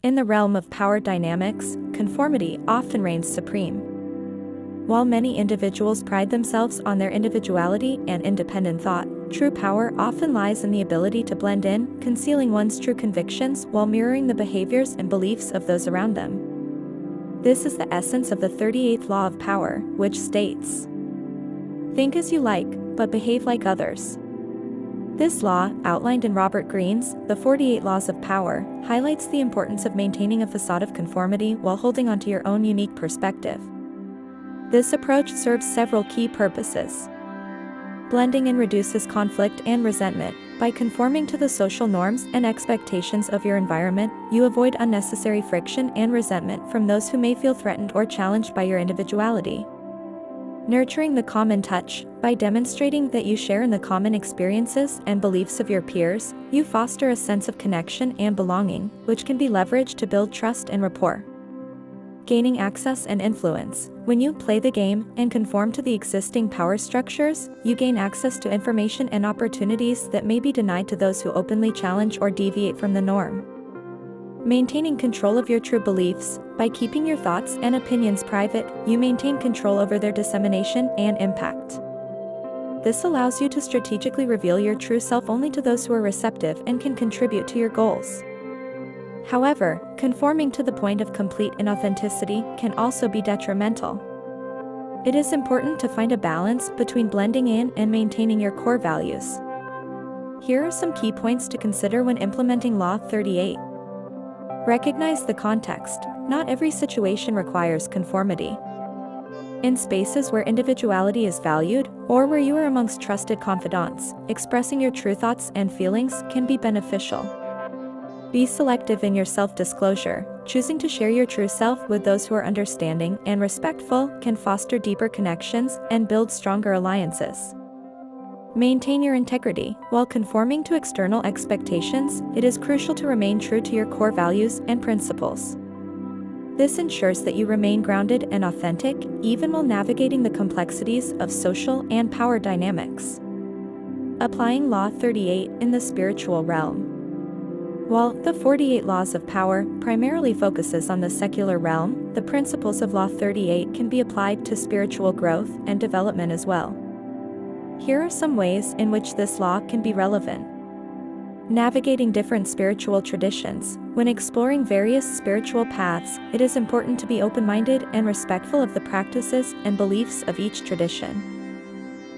In the realm of power dynamics, conformity often reigns supreme. While many individuals pride themselves on their individuality and independent thought, true power often lies in the ability to blend in, concealing one's true convictions while mirroring the behaviors and beliefs of those around them. This is the essence of the 38th law of power, which states, "Think as you like, but behave like others." This law, outlined in Robert Greene's The 48 Laws of Power, highlights the importance of maintaining a facade of conformity while holding onto your own unique perspective. This approach serves several key purposes. Blending in reduces conflict and resentment. By conforming to the social norms and expectations of your environment, you avoid unnecessary friction and resentment from those who may feel threatened or challenged by your individuality. Nurturing the common touch. By demonstrating that you share in the common experiences and beliefs of your peers, you foster a sense of connection and belonging, which can be leveraged to build trust and rapport. Gaining access and influence. When you play the game and conform to the existing power structures, you gain access to information and opportunities that may be denied to those who openly challenge or deviate from the norm. Maintaining control of your true beliefs. By keeping your thoughts and opinions private, you maintain control over their dissemination and impact. This allows you to strategically reveal your true self only to those who are receptive and can contribute to your goals. However, conforming to the point of complete inauthenticity can also be detrimental. It is important to find a balance between blending in and maintaining your core values. Here are some key points to consider when implementing Law 38. Recognize the context. Not every situation requires conformity. In spaces where individuality is valued, or where you are amongst trusted confidants, expressing your true thoughts and feelings can be beneficial. Be selective in your self-disclosure. Choosing to share your true self with those who are understanding and respectful can foster deeper connections and build stronger alliances. Maintain your integrity. While conforming to external expectations, it is crucial to remain true to your core values and principles. This ensures that you remain grounded and authentic, even while navigating the complexities of social and power dynamics. Applying Law 38 in the spiritual realm. While the 48 Laws of Power primarily focuses on the secular realm, the principles of Law 38 can be applied to spiritual growth and development as well. Here are some ways in which this law can be relevant. Navigating different spiritual traditions. When exploring various spiritual paths, it is important to be open-minded and respectful of the practices and beliefs of each tradition.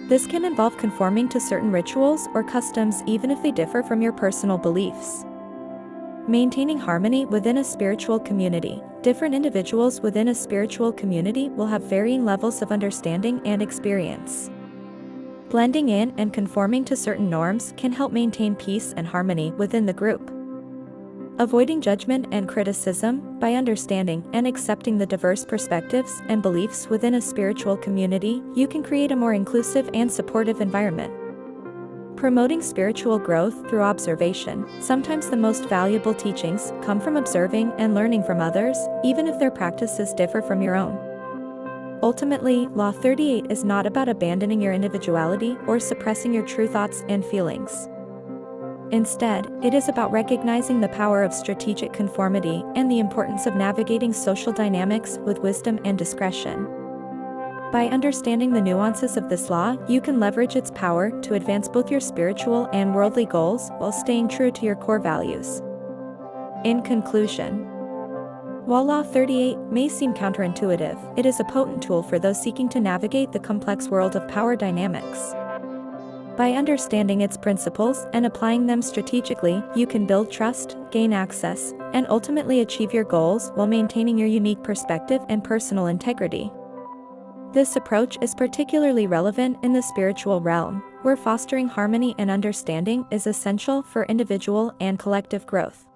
This can involve conforming to certain rituals or customs even if they differ from your personal beliefs. Maintaining harmony within a spiritual community. Different individuals within a spiritual community will have varying levels of understanding and experience. Blending in and conforming to certain norms can help maintain peace and harmony within the group. Avoiding judgment and criticism. By understanding and accepting the diverse perspectives and beliefs within a spiritual community, you can create a more inclusive and supportive environment. Promoting spiritual growth through observation. Sometimes the most valuable teachings come from observing and learning from others, even if their practices differ from your own. Ultimately, Law 38 is not about abandoning your individuality or suppressing your true thoughts and feelings. Instead, it is about recognizing the power of strategic conformity and the importance of navigating social dynamics with wisdom and discretion. By understanding the nuances of this law, you can leverage its power to advance both your spiritual and worldly goals while staying true to your core values. In conclusion, while Law 38 may seem counterintuitive, it is a potent tool for those seeking to navigate the complex world of power dynamics. By understanding its principles and applying them strategically, you can build trust, gain access, and ultimately achieve your goals while maintaining your unique perspective and personal integrity. This approach is particularly relevant in the spiritual realm, where fostering harmony and understanding is essential for individual and collective growth.